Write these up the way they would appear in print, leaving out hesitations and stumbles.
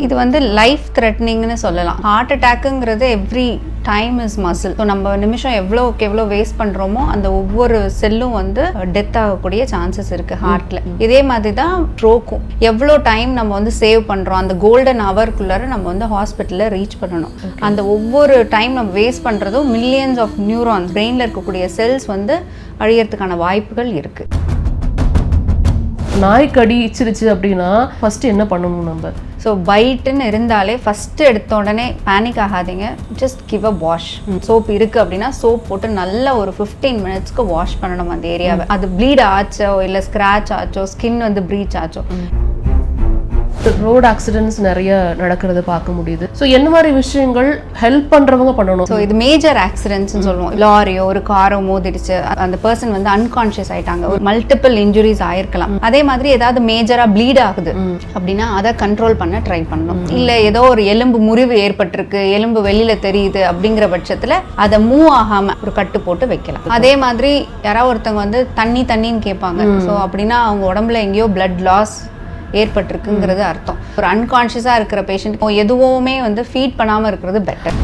இது வந்து லைஃப் த்ரெட்னிங்னு சொல்லலாம். ஹார்ட் அட்டாக்குங்கிறது every time is muscle. So நம்ம நிமிஷம் எவ்வளோக்கு எவ்வளோ வேஸ்ட் பண்ணுறோமோ அந்த ஒவ்வொரு செல்லும் வந்து டெத் ஆகக்கூடிய சான்சஸ் இருக்குது ஹார்ட்டில். இதே மாதிரி தான் ஸ்ட்ரோக்கும். எவ்வளோ டைம் நம்ம வந்து சேவ் பண்ணுறோம், அந்த கோல்டன் ஹவர்க்குள்ளார நம்ம வந்து ஹாஸ்பிட்டலில் ரீச் பண்ணணும். அந்த ஒவ்வொரு டைம் நம்ம வேஸ்ட் பண்ணுறதும் மில்லியன்ஸ் ஆஃப் நியூரான்ஸ், பிரெயினில் இருக்கக்கூடிய செல்ஸ் வந்து அழியறதுக்கான வாய்ப்புகள் இருக்குது. நாய் கடிச்சிருச்சு அப்படின்னா ஃபஸ்ட்டு என்ன பண்ணணும் நம்ம? ஸோ பைட்டுன்னு இருந்தாலே ஃபஸ்ட்டு எடுத்த உடனே பேனிக் ஆகாதீங்க. Just give a wash. Soap இருக்குது அப்படின்னா சோப் போட்டு நல்லா ஒரு 15 மினிட்ஸ்க்கு வாஷ் பண்ணணும் அந்த ஏரியாவை. அது ப்ளீட் ஆச்சோ இல்லை ஸ்க்ராட்ச் ஆச்சோ, ஸ்கின் வந்து ப்ரீச் ஆச்சோ. ரோட் ஆக்சிடென்ட்ஸ் நிறைய நடக்கிறத பார்க்க முடியுது. ஸோ என்ன மாதிரி விஷயங்கள் ஹெல்ப் பண்ணுறவங்க பண்ணணும்? ஸோ இது மேஜர் ஆக்சிடென்ட்ஸ்னு சொல்லுவோம். லாரியோ ஒரு காரோ மோதிடுச்சு, அந்த பர்சன் வந்து அன்கான்ஷியஸ் ஆயிட்டாங்க, ஒரு மல்டிபிள் இன்ஜுரிஸ் ஆயிருக்கலாம். அதே மாதிரி ஏதாவது மேஜராக ப்ளீட் ஆகுது அப்படின்னா அதை கண்ட்ரோல் பண்ண ட்ரை பண்ணணும். இல்லை ஏதோ ஒரு எலும்பு முறிவு ஏற்பட்டிருக்கு, எலும்பு வெளியில தெரியுது அப்படிங்கிற பட்சத்தில் அதை மூவ் ஆகாம ஒரு கட்டு போட்டு வைக்கலாம். அதே மாதிரி யாராவது ஒருத்தவங்க வந்து தண்ணின்னு கேட்பாங்க. ஸோ அப்படின்னா அவங்க உடம்புல எங்கேயோ பிளட் லாஸ் ஏற்பட்டிருக்குங்கிறது அர்த்தம். ஒரு அன்கான்ஷியஸாக இருக்கிற பேஷண்ட் எதுவுமே வந்து ஃபீட் பண்ணாமல் இருக்கிறது பெட்டர்.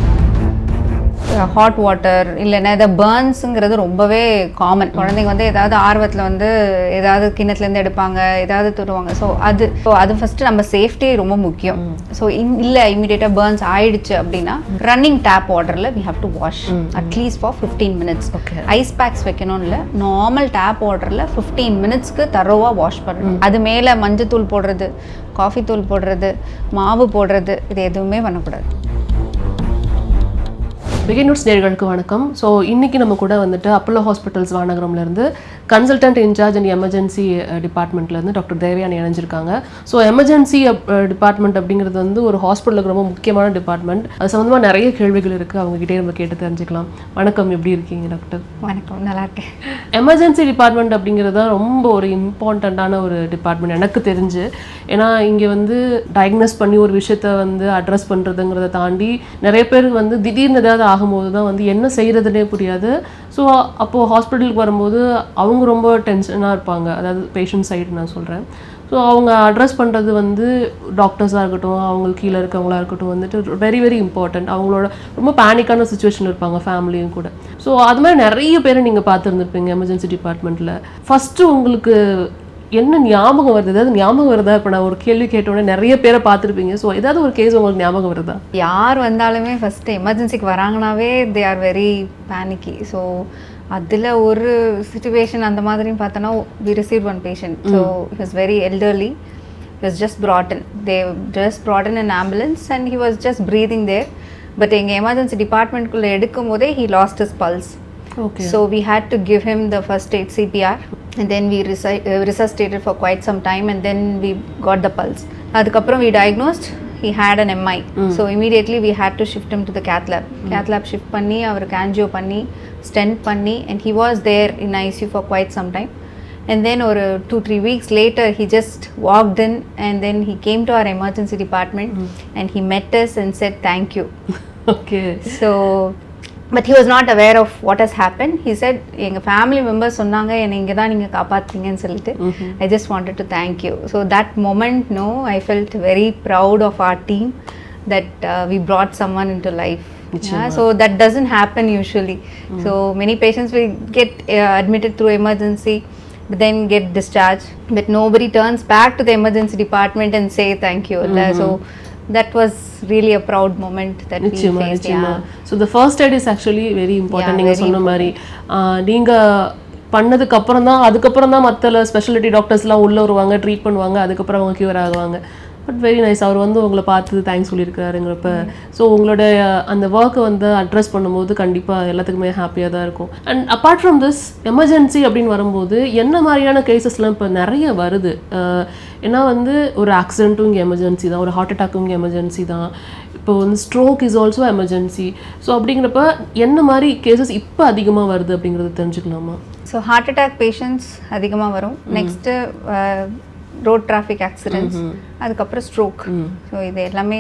ஹாட் வாட்டர் இல்லைன்னா ஏதாவது பர்ன்ஸுங்கிறது ரொம்பவே காமன். குழந்தைங்க வந்து ஏதாவது ஆர்வத்தில் வந்து ஏதாவது கிண்ணத்துலேருந்து எடுப்பாங்க, ஏதாவது தொடுவாங்க. ஸோ அது ஃபஸ்ட்டு நம்ம சேஃப்டி ரொம்ப முக்கியம். ஸோ இல்லை இமீடியட்டாக பர்ன்ஸ் ஆயிடுச்சு அப்படின்னா ரன்னிங் டேப் வாட்டரில் we have to wash at least for 15 minutes. Ice packs வைக்கணும் இல்லை, நார்மல் டேப் வாட்டரில் 15 மினிட்ஸ்க்கு தரோவாக வாஷ் பண்ணணும். அது மேலே மஞ்சத்தூள் போடுறது, காஃபி தூள் போடுறது, மாவு போடுறது, இது எதுவுமே பண்ணக்கூடாது. பெஹிண்ட்வூட்ஸ் நேயர்களுக்கு வணக்கம். ஸோ இன்றைக்கி நம்ம கூட வந்துட்டு அப்போலோ ஹாஸ்பிட்டல்ஸ் வானகரம்லேருந்து கன்சல்டன்ட் இன்சார்ஜ் அண்ட் எமர்ஜென்சி டிபார்ட்மெண்ட்லேருந்து டாக்டர் தேவயானி இணைஞ்சிருக்காங்க. ஸோ எமர்ஜென்சி டிபார்ட்மெண்ட் அப்படிங்கிறது வந்து ஒரு ஹாஸ்பிட்டலுக்கு ரொம்ப முக்கியமான டிபார்ட்மெண்ட். அது சம்மந்தமாக நிறைய கேள்விகள் இருக்குது, அவங்ககிட்டே நம்ம கேட்டு தெரிஞ்சுக்கலாம். வணக்கம், எப்படி இருக்கீங்க டாக்டர்? வணக்கம், நல்லா இருக்கேன். எமர்ஜென்சி டிபார்ட்மெண்ட் அப்படிங்கிறது தான் ரொம்ப ஒரு இம்பார்ட்டண்ட்டான ஒரு டிபார்ட்மெண்ட் எனக்கு தெரிஞ்சு. ஏன்னா இங்கே வந்து டயக்னோஸ் பண்ணி ஒரு விஷயத்த வந்து அட்ரஸ் பண்ணுறதுங்கிறத தாண்டி நிறைய பேருக்கு வந்து திடீர்னு ஏதாவது ஆகும்போது தான் வந்து என்ன செய்கிறதுனே புரியாது. ஸோ அப்போது ஹாஸ்பிட்டலுக்கு வரும்போது அவங்க ரொம்ப டென்ஷனாக இருப்பாங்க, அதாவது பேஷண்ட் சைடு நான் சொல்கிறேன். ஸோ அவங்க அட்ரஸ் பண்ணுறது வந்து டாக்டர்ஸாக இருக்கட்டும், அவங்களுக்கு கீழே இருக்கவங்களா இருக்கட்டும் வந்துட்டு வெரி வெரி இம்பார்ட்டண்ட். அவங்களோட ரொம்ப பேனிக்கான சுச்சுவேஷன் இருப்பாங்க, ஃபேமிலியும் கூட. ஸோ அது மாதிரி நிறைய பேரை நீங்கள் பார்த்துருந்துருப்பீங்க எமர்ஜென்சி டிபார்ட்மெண்ட்டில். ஃபஸ்ட்டு உங்களுக்கு என்ன ஞாபகம் வருது? ஏதாவது ஞாபகம் வருதா? இப்போ நான் ஒரு கேள்வி கேட்டோன்னே நிறைய பேரை பார்த்துருப்பீங்க. ஸோ ஏதாவது ஒரு கேஸ் உங்களுக்கு ஞாபகம் வருதா? யார் வந்தாலுமே ஃபஸ்ட்டு எமர்ஜென்சிக்கு வராங்கனாவே they are very panicky. So அதில் ஒரு சிச்சுவேஷன் அந்த மாதிரின்னு பார்த்தோன்னா, we receive one patient. So he was very elderly. He was just brought in. They just brought in an ambulance and he was just breathing there. But எங்கள் emergency டிபார்ட்மெண்ட்குள்ளே எடுக்கும் போதே he lost his pulse. Okay. So we had to give him the first aid CPR and then we resuscitated for quite some time and then we got the pulse. Adukapram we diagnosed he had an MI. So immediately we had to shift him to the cath lab. Cath lab shift panni avarku angio panni stent panni and he was there in ICU for quite some time. And then or 2-3 weeks later he just walked in and then he came to our emergency department and he met us and said thank you. Okay. So but he was not aware of what has happened. He said எங்கள் family members சொன்னாங்க என்னை இங்கே தான் நீங்கள் காப்பாற்றிங்கன்னு சொல்லிட்டு I just wanted to thank you. So that moment, no, I felt very proud of our team that we brought someone into life. Yeah, so that doesn't happen usually. So many patients will get admitted through emergency but then get discharged, but nobody turns back to the emergency department and say thank you. So that was really a proud moment that we faced. Yeah. So the first aid is actually very important. நீங்க சொன்ன மாதிரி நீங்க பண்ணதுக்கு அப்புறம் தான் அதுக்கப்புறம் தான் மற்ற ஸ்பெஷாலிட்டி டாக்டர்ஸ்லாம் உள்ள வருவாங்க, ட்ரீட் பண்ணுவாங்க, அதுக்கப்புறம் அவங்க கியூர் ஆகுவாங்க. பட் வெரி நைஸ், அவர் வந்து உங்களை பார்த்து தேங்க்ஸ் சொல்லியிருக்காருங்கிறப்ப ஸோ உங்களோட அந்த ஒர்க்கை வந்து அட்ரஸ் பண்ணும்போது கண்டிப்பாக எல்லாத்துக்குமே ஹாப்பியாக தான் இருக்கும். And apart from this emergency அப்படின்னு வரும்போது என்ன மாதிரியான கேசஸ்லாம் இப்போ நிறைய வருது? ஏன்னா வந்து ஒரு ஆக்சிடென்ட்டும் இங்கே எமர்ஜென்சி தான், ஒரு ஹார்ட் அட்டாக்கும் இங்கே எமர்ஜென்சி தான், இப்போ வந்து stroke is also emergency. So அப்படிங்கிறப்ப என்ன மாதிரி கேசஸ் இப்போ அதிகமாக வருது அப்படிங்கிறது தெரிஞ்சுக்கலாமா? ஸோ ஹார்ட் அட்டாக் பேஷண்ட்ஸ் அதிகமாக வரும். நெக்ஸ்ட்டு ரோட் டிராஃபிக் ஆக்சிடென்ட்ஸ், அதுக்கப்புறம் ஸ்ட்ரோக். ஸோ இது எல்லாமே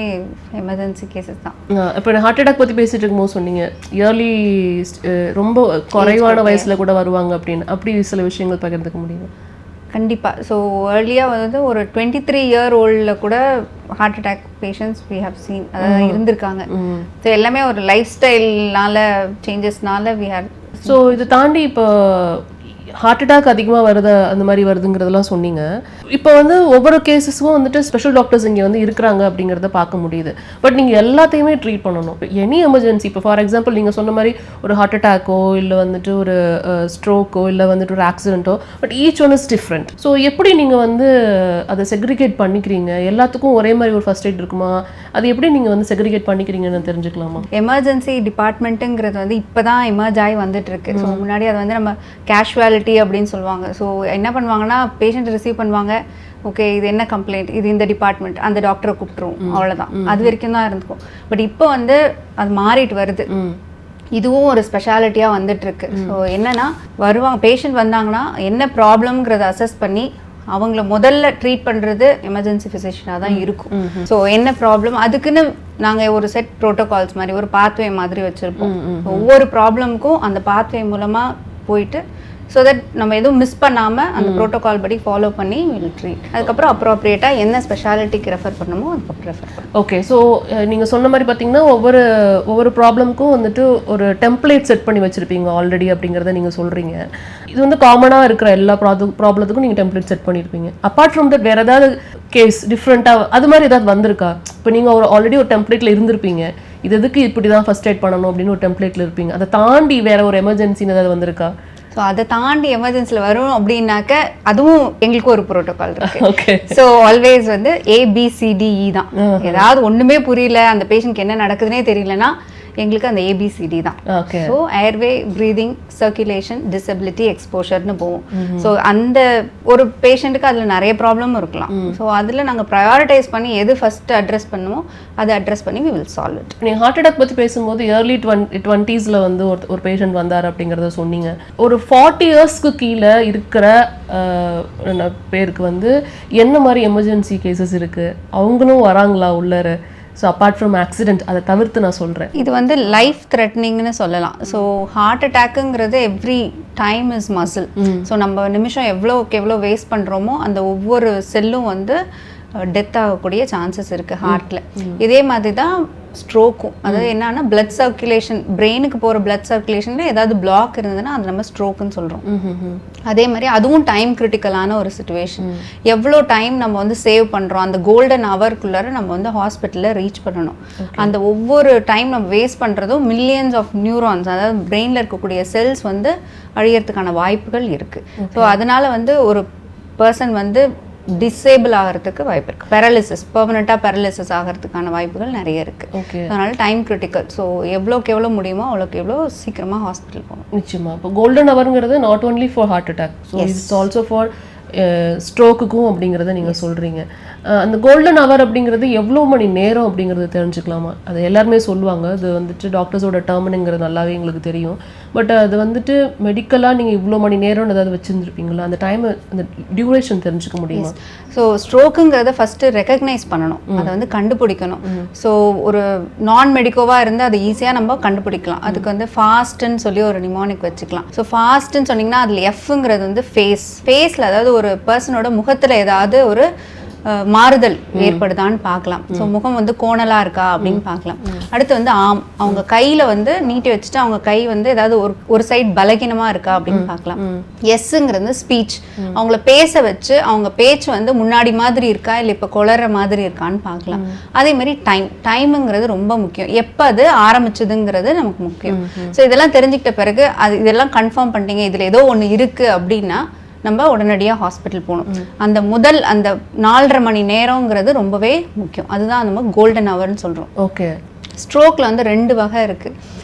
எமர்ஜென்சி கேசஸ் தான். இப்போ ஹார்ட் அட்டாக் பற்றி பேசிட்டு இருக்கும்போது சொன்னீங்க இயர்லி ரொம்ப குறைவான வயசில் கூட வருவாங்க அப்படின்னு. அப்படி சில விஷயங்கள் பகிர்ந்துக்க முடியும்? கண்டிப்பாக. ஸோ ஏர்லியாக வந்து ஒரு 23 year old கூட heart attack patients we have seen, அதாவது இருந்திருக்காங்க. ஸோ எல்லாமே ஒரு லைஃப் ஸ்டைல்னால சேஞ்சஸ்னால வி ஹேவ். ஸோ இது தாண்டி இப்போ ஹார்ட் அட்டாக் அதிகமாக வருது, அந்த மாதிரி வருதுங்கிறதெல்லாம் சொன்னீங்க. இப்போ வந்து ஒவ்வொரு கேசஸும் வந்துட்டு ஸ்பெஷல் டாக்டர்ஸ் இங்கே வந்து இருக்கிறாங்க அப்படிங்கிறத பார்க்க முடியுது. பட் நீங்கள் எல்லாத்தையுமே ட்ரீட் பண்ணணும். இப்போ எனி எமர்ஜென்சி, இப்போ ஃபார் எக்ஸாம்பிள் நீங்கள் சொன்ன மாதிரி ஒரு ஹார்ட் அட்டாக்கோ இல்லை வந்துட்டு ஒரு ஸ்ட்ரோக்கோ இல்லை வந்துட்டு ஒரு ஆக்சிடென்ட்டோ, but each one is different. So எப்படி நீங்கள் வந்து அதை செக்ரிகேட் பண்ணிக்கிறீங்க? எல்லாத்துக்கும் ஒரே மாதிரி ஒரு ஃபர்ஸ்ட் எய்ட் இருக்குமா? அது எப்படி நீங்கள் வந்து செக்ரிகேட் பண்ணிக்கிறீங்கன்னு தெரிஞ்சுக்கலாமா? எமர்ஜென்சி டிபார்ட்மெண்ட்டுங்கிறது வந்து இப்போ தான் எமர்ஜ் ஆகி வந்துட்டு இருக்கு. ஸோ முன்னாடி அது வந்து நம்ம கேஷுவாலிட்டி அப்படின்னு சொல்லுவாங்க. ஸோ என்ன பண்ணுவாங்கன்னா, பேஷண்ட் ரிசீவ் பண்ணுவாங்க, ஓகே இது என்ன கம்ப்ளைண்ட், இது இந்த டிபார்ட்மெண்ட், அந்த டாக்டரை கூப்பிட்டுருவோம், அவ்வளோதான். அது வரைக்கும் தான் இருந்துக்கும். பட் இப்போ வந்து அது மாறிட்டு வருது. இதுவும் ஒரு ஸ்பெஷாலிட்டியாக வந்துட்டு இருக்கு. ஸோ என்னன்னா, வருவாங்க பேஷண்ட் வந்தாங்கன்னா என்ன ப்ராப்ளம்ங்கிறத அசஸ் பண்ணி அவங்கள முதல்ல ட்ரீட் பண்ணுறது எமர்ஜென்சி ஃபிசிஷியனாக தான் இருக்கும். ஸோ என்ன ப்ராப்ளம், அதுக்குன்னு நாங்கள் ஒரு செட் ப்ரோட்டோகால்ஸ் மாதிரி ஒரு பாத்வே மாதிரி வச்சுருப்போம். ஒவ்வொரு ப்ராப்ளமுக்கும் அந்த பாத்வே மூலமாக போயிட்டு, ஸோ தட் நம்ம எதுவும் மிஸ் பண்ணாமல் அந்த ப்ரோட்டோகால் படி ஃபாலோ பண்ணி வில் ட்ரீட். அதுக்கப்புறம் அப்ரோப்ரியேட்டாக என்ன ஸ்பெஷாலிட்டிக்கு ரெஃபர் பண்ணணுமோ அதுக்கப்புறம் ரெஃபர் பண்ணணும். ஓகே. ஸோ நீங்கள் சொன்ன மாதிரி பார்த்தீங்கன்னா ஒவ்வொரு ப்ராப்ளமுக்கும் வந்துட்டு ஒரு டெம்ப்ளேட் செட் பண்ணி வச்சுருப்பீங்க ஆல்ரெடி அப்படிங்கிறத நீங்கள் சொல்கிறீங்க. இது வந்து காமனாக இருக்கிற எல்லா ப்ராப்ளத்துக்கும் நீங்கள் டெம்ப்ளேட் செட் பண்ணியிருப்பீங்க. அப்பார்ட் ஃப்ரம் தட் வேறு ஏதாவது கேஸ் டிஃப்ரெண்ட்டாக அது மாதிரி ஏதாவது வந்திருக்கா? இப்போ நீங்கள் ஆல்ரெடி ஒரு டெம்ப்ளேட்டில் இருந்திருப்பீங்க, இது எதுக்கு இப்படி தான் ஃபர்ஸ்ட் எய்ட் பண்ணணும் அப்படின்னு ஒரு டெம்ப்ளேட்டில் இருப்பீங்க. அதை தாண்டி வேறு ஒரு எமர்ஜென்சின்னு ஏதாவது வந்திருக்கா? ஸோ அதை தாண்டி எமர்ஜென்சியில் வரும் அப்படின்னாக்க அதுவும் எங்களுக்கு ஒரு ப்ரோட்டோகால் இருக்கு. ஓகே. ஸோ ஆல்வேஸ் வந்து ABCDE தான். ஏதாவது ஒன்றுமே புரியல, அந்த பேஷண்ட்க்கு என்ன நடக்குதுன்னே தெரியலன்னா எங்களுக்கு அந்த ABCD தான். So airway, breathing, circulation, disability, எக்ஸ்போஷர்னு போவோம். ஸோ அந்த ஒரு பேஷண்ட்டுக்கு அதில் நிறைய ப்ராப்ளம் இருக்கலாம். ஸோ அதில் நாங்கள் ப்ரையாரிட்டைஸ் பண்ணி எது ஃபஸ்ட்டு அட்ரஸ் பண்ணுமோ அதை அட்ரஸ் பண்ணி வி வில் சால்வ் இட். நீங்கள் ஹார்ட் அட்டாக் பற்றி பேசும்போது ஏர்லி 20s வந்து ஒரு பேஷண்ட் வந்தார் அப்படிங்கிறத சொன்னீங்க. ஒரு 40 yearsக்கு கீழே இருக்கிற பேருக்கு வந்து என்ன மாதிரி எமர்ஜென்சி கேசஸ் இருக்குது? அவங்களும் வராங்களா உள்ளார? ஸோ அப்பார்ட் ஃப்ரம் ஆக்சிடென்ட், அதை தவிர்த்து நான் சொல்கிறேன். இது வந்து லைஃப் த்ரெட்னிங்னு சொல்லலாம். ஸோ ஹார்ட் அட்டாக்குங்கிறது every time is muscle. So நம்ம நிமிஷம் எவ்வளோ வேஸ்ட் பண்ணுறோமோ அந்த ஒவ்வொரு செல்லும் வந்து டெத் ஆகக்கூடிய சான்சஸ் இருக்குது ஹார்ட்டில். இதே மாதிரி தான் ஸ்ட்ரோக்கும். அதாவது என்னன்னா, பிளட் சர்க்குலேஷன், பிரெயினுக்கு போகிற பிளட் சர்க்குலேஷனில் ஏதாவது பிளாக் இருந்ததுன்னா அது நம்ம ஸ்ட்ரோக்குன்னு சொல்கிறோம். அதே மாதிரி அதுவும் டைம் கிரிட்டிக்கலான ஒரு சுச்சுவேஷன். எவ்வளோ டைம் நம்ம வந்து சேவ் பண்ணுறோம், அந்த கோல்டன் ஹவர்க்குள்ளார நம்ம வந்து ஹாஸ்பிட்டலில் ரீச் பண்ணணும். அந்த ஒவ்வொரு டைம் நம்ம வேஸ்ட் பண்ணுறதும் மில்லியன்ஸ் ஆஃப் நியூரான்ஸ், அதாவது பிரெயினில் இருக்கக்கூடிய செல்ஸ் வந்து அழியறதுக்கான வாய்ப்புகள் இருக்குது. ஸோ அதனால் வந்து ஒரு பர்சன் வந்து டிசேபிள் ஆகிறதுக்கு வாய்ப்பு இருக்குது. பெரலிசிஸ், பெர்மனெண்ட்டாக பெரலிசிஸ் ஆகிறதுக்கான வாய்ப்புகள் நிறைய இருக்குது. அதனால் டைம் கிரிட்டிக்கல். ஸோ எவ்வளோக்கு எவ்வளோ முடியுமோ அவ்வளோக்கு எவ்வளோ சீக்கிரமாக ஹாஸ்பிட்டல் போகணும். நிச்சயமாக. இப்போ கோல்டன் ஹவருங்கிறது not only for heart attack, so it's also for ஸ்ட்ரோக்குக்கும் அப்படிங்கிறத நீங்கள் சொல்கிறீங்க. அந்த கோல்டன் ஹவர் அப்படிங்கிறது எவ்வளோ மணி நேரம் அப்படிங்கிறது தெரிஞ்சுக்கலாமா? அது எல்லாருமே சொல்லுவாங்க, அது வந்துட்டு டாக்டர்ஸோட டேர்ம்னுங்கிறது நல்லாவே எங்களுக்கு தெரியும். பட் அது வந்துட்டு மெடிக்கலாக நீங்கள் இவ்வளோ மணி நேரம்னு ஏதாவது வச்சுருந்துருப்பீங்களா? அந்த டைம், அந்த டியூரேஷன் தெரிஞ்சுக்க முடியுமா? ஸோ ஸ்ட்ரோக்குங்கிறத ஃபஸ்ட்டு ரெக்கக்னைஸ் பண்ணணும், அதை வந்து கண்டுபிடிக்கணும். ஸோ ஒரு நான் மெடிக்கோவாக இருந்து அதை ஈஸியாக நம்ம கண்டுபிடிக்கலாம். அதுக்கு வந்து ஃபாஸ்ட்டுன்னு சொல்லி ஒரு நிமோனிக் வச்சுக்கலாம். ஸோ ஃபாஸ்ட்டுன்னு சொன்னிங்கன்னா அதில் எஃப்ங்கிறது வந்து ஃபேஸில், அதாவது ஒரு பர்சனோட முகத்தில் ஏதாவது ஒரு மாறுதல் ஏற்படுதான்னு பார்க்கலாம். ஸோ முகம் வந்து கோணலாக இருக்கா அப்படின்னு பார்க்கலாம். அடுத்து வந்து அவங்க கையில் வந்து நீட்டி வச்சுட்டு அவங்க கை வந்து ஏதாவது ஒரு சைட் பலகீனமாக இருக்கா அப்படின்னு பார்க்கலாம். எஸ்ஸுங்கிறது ஸ்பீச், அவங்கள பேச வச்சு அவங்க பேச்சு வந்து முன்னாடி மாதிரி இருக்கா இல்லை இப்போ குளற மாதிரி இருக்கான்னு பார்க்கலாம். அதே மாதிரி டைமுங்கிறது ரொம்ப முக்கியம். எப்போ அது ஆரம்பிச்சதுங்கிறது நமக்கு முக்கியம். ஸோ இதெல்லாம் தெரிஞ்சுக்கிட்ட பிறகு இதெல்லாம் கன்ஃபார்ம் பண்ணிட்டீங்க, இதில் ஏதோ ஒன்று இருக்குது அப்படின்னா நம்ம உடனடியாக ஹாஸ்பிட்டல் போகணும். அந்த 4.5 மணி நேரங்கிறது ரொம்பவே முக்கியம். அதுதான் நம்ம கோல்டன் ஹவர்னு சொல்கிறோம். ஓகே. ஸ்ட்ரோக்கில் வந்து 2 வகை இருக்குது.